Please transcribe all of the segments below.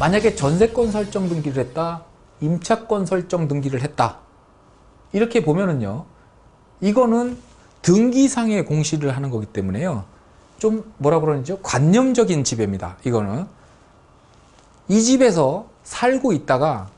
만약에 전세권 설정 등기를 했다, 임차권 설정 등기를 했다, 이렇게 보면은요, 이거는 등기상의 공시를 하는 거기 때문에요, 좀 뭐라 그러는지요? 관념적인 지배입니다. 이거는 이 집에서 살고 있다가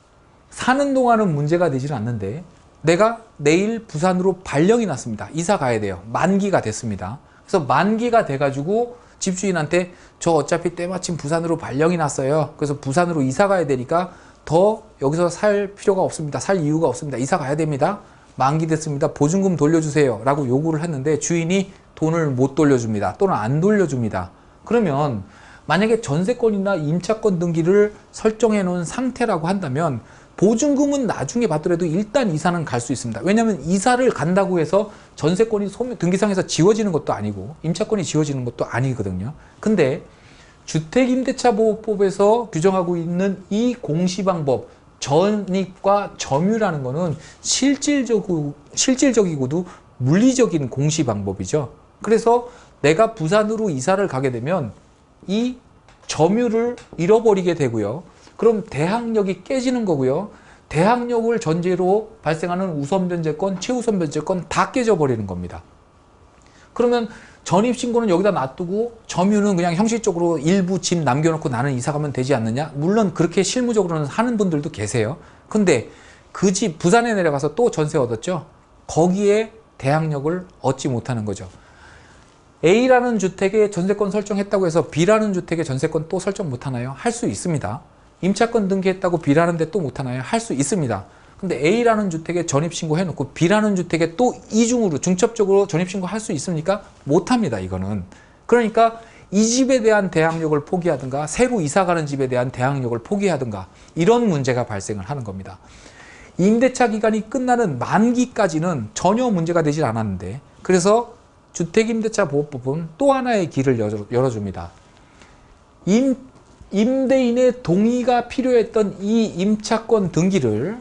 사는 동안은 문제가 되지는 않는데, 내가 내일 부산으로 발령이 났습니다. 이사 가야 돼요. 만기가 됐습니다. 그래서 만기가 돼가지고 집주인한테 저 어차피 때마침 부산으로 발령이 났어요. 그래서 부산으로 이사 가야 되니까 더 여기서 살 필요가 없습니다. 살 이유가 없습니다. 이사 가야 됩니다. 만기 됐습니다. 보증금 돌려주세요. 라고 요구를 했는데 주인이 돈을 못 돌려줍니다. 또는 안 돌려줍니다. 그러면 만약에 전세권이나 임차권 등기를 설정해 놓은 상태라고 한다면 보증금은 나중에 받더라도 일단 이사는 갈 수 있습니다. 왜냐하면 이사를 간다고 해서 전세권이 등기상에서 지워지는 것도 아니고 임차권이 지워지는 것도 아니거든요. 근데 주택임대차보호법에서 규정하고 있는 이 공시방법, 전입과 점유라는 거는 실질적이고도 물리적인 공시방법이죠. 그래서 내가 부산으로 이사를 가게 되면 이 점유를 잃어버리게 되고요. 그럼 대항력이 깨지는 거고요. 대항력을 전제로 발생하는 우선변제권, 최우선변제권 다 깨져버리는 겁니다. 그러면 전입신고는 여기다 놔두고 점유는 그냥 형식적으로 일부 집 남겨놓고 나는 이사 가면 되지 않느냐? 물론 그렇게 실무적으로는 하는 분들도 계세요. 근데 그 집 부산에 내려가서 또 전세 얻었죠? 거기에 대항력을 얻지 못하는 거죠. A라는 주택에 전세권 설정했다고 해서 B라는 주택에 전세권 또 설정 못하나요? 할 수 있습니다. 임차권 등기했다고 B라는데 또 못하나요? 할 수 있습니다. 근데 A라는 주택에 전입신고 해놓고 B라는 주택에 또 이중으로 중첩적으로 전입신고 할 수 있습니까? 못합니다. 이거는. 그러니까 이 집에 대한 대항력을 포기하든가 새로 이사가는 집에 대한 대항력을 포기하든가 이런 문제가 발생을 하는 겁니다. 임대차 기간이 끝나는 만기까지는 전혀 문제가 되질 않았는데, 그래서 주택임대차보호법은 또 하나의 길을 열어줍니다. 임대인의 동의가 필요했던 이 임차권 등기를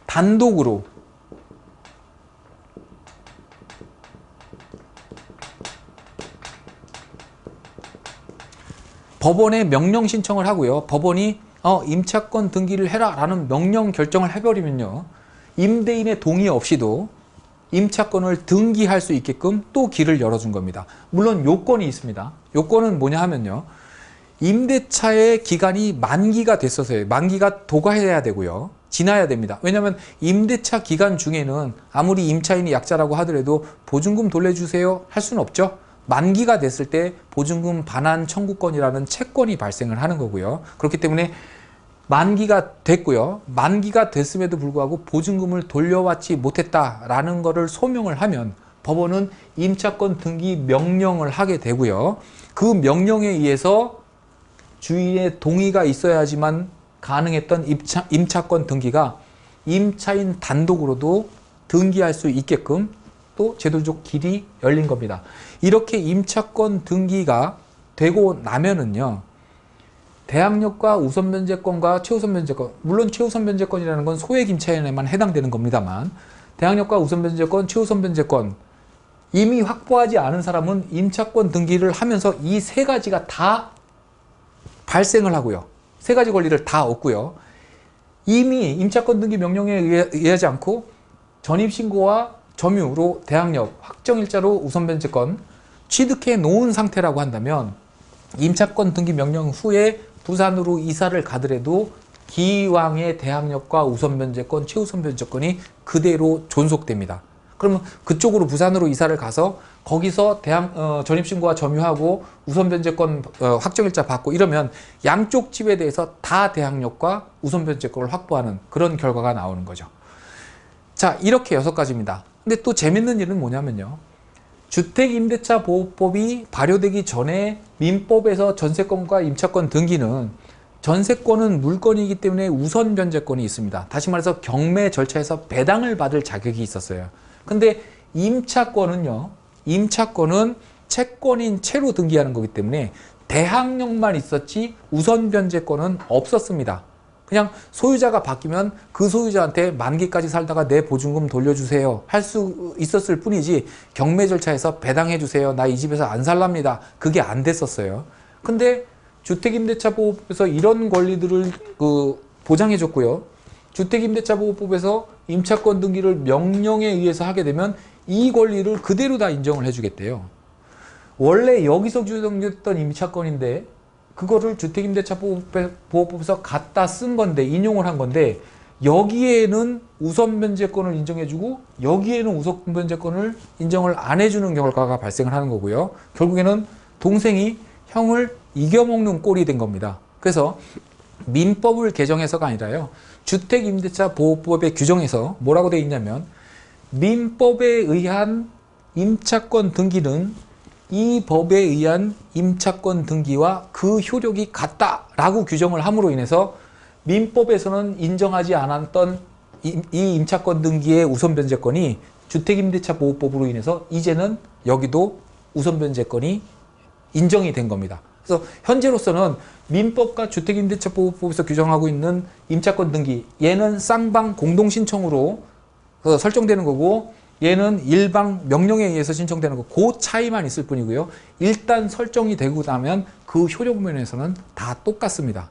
단독으로 법원에 명령 신청을 하고요. 법원이 임차권 등기를 해라 라는 명령 결정을 해버리면요, 임대인의 동의 없이도 임차권을 등기할 수 있게끔 또 길을 열어준 겁니다. 물론 요건이 있습니다. 요건은 뭐냐 하면요, 임대차의 기간이 만기가 됐어서요. 만기가 도과해야 되고요. 지나야 됩니다. 왜냐하면 임대차 기간 중에는 아무리 임차인이 약자라고 하더라도 보증금 돌려주세요 할 수는 없죠. 만기가 됐을 때 보증금 반환 청구권이라는 채권이 발생을 하는 거고요. 그렇기 때문에 만기가 됐고요. 만기가 됐음에도 불구하고 보증금을 돌려받지 못했다라는 것을 소명을 하면 법원은 임차권 등기 명령을 하게 되고요. 그 명령에 의해서 주인의 동의가 있어야지만 가능했던 임차권 등기가 임차인 단독으로도 등기할 수 있게끔 또 제도적 길이 열린 겁니다. 이렇게 임차권 등기가 되고 나면은요, 대항력과 우선변제권과 최우선변제권, 물론 최우선변제권이라는 건 소액 임차인에만 해당되는 겁니다만, 대항력과 우선변제권, 최우선변제권 이미 확보하지 않은 사람은 임차권 등기를 하면서 이 세 가지가 다 발생을 하고요. 세 가지 권리를 다 얻고요. 이미 임차권 등기 명령에 의하지 않고 전입신고와 점유로 대항력, 확정일자로 우선변제권 취득해 놓은 상태라고 한다면 임차권 등기 명령 후에 부산으로 이사를 가더라도 기왕의 대항력과 우선변제권, 최우선변제권이 그대로 존속됩니다. 그러면 그쪽으로 부산으로 이사를 가서 거기서 전입신고와 점유하고 우선변제권 확정일자 받고 이러면 양쪽 집에 대해서 다 대항력과 우선변제권을 확보하는 그런 결과가 나오는 거죠. 자, 이렇게 6가지입니다. 근데 또 재밌는 일은 뭐냐면요, 주택임대차보호법이 발효되기 전에 민법에서 전세권과 임차권 등기는 전세권은 물건이기 때문에 우선변제권이 있습니다. 다시 말해서 경매 절차에서 배당을 받을 자격이 있었어요. 근데 임차권은요, 임차권은 채권인 채로 등기하는 거기 때문에 대항력만 있었지 우선변제권은 없었습니다. 그냥 소유자가 바뀌면 그 소유자한테 만기까지 살다가 내 보증금 돌려주세요 할 수 있었을 뿐이지 경매 절차에서 배당해 주세요, 나 이 집에서 안 살랍니다, 그게 안 됐었어요. 근데 주택임대차보호법에서 이런 권리들을 보장해줬고요. 주택임대차보호법에서 임차권 등기를 명령에 의해서 하게 되면 이 권리를 그대로 다 인정을 해주겠대요. 원래 여기서 규정됐던 임차권인데 그거를 주택임대차보호법에서 갖다 쓴 건데 인용을 한 건데 여기에는 우선변제권을 인정해주고 여기에는 우선변제권을 인정을 안 해주는 결과가 발생을 하는 거고요. 결국에는 동생이 형을 이겨먹는 꼴이 된 겁니다. 그래서 민법을 개정해서가 아니라요. 주택임대차보호법의 규정에서 뭐라고 되어 있냐면 민법에 의한 임차권 등기는 이 법에 의한 임차권 등기와 그 효력이 같다라고 규정을 함으로 인해서 민법에서는 인정하지 않았던 이 임차권 등기의 우선변제권이 주택임대차보호법으로 인해서 이제는 여기도 우선변제권이 인정이 된 겁니다. 그래서 현재로서는 민법과 주택임대차보호법에서 규정하고 있는 임차권 등기, 얘는 쌍방 공동신청으로 설정되는 거고 얘는 일방 명령에 의해서 신청되는 거, 그 차이만 있을 뿐이고요. 일단 설정이 되고 나면 그 효력 면에서는 다 똑같습니다.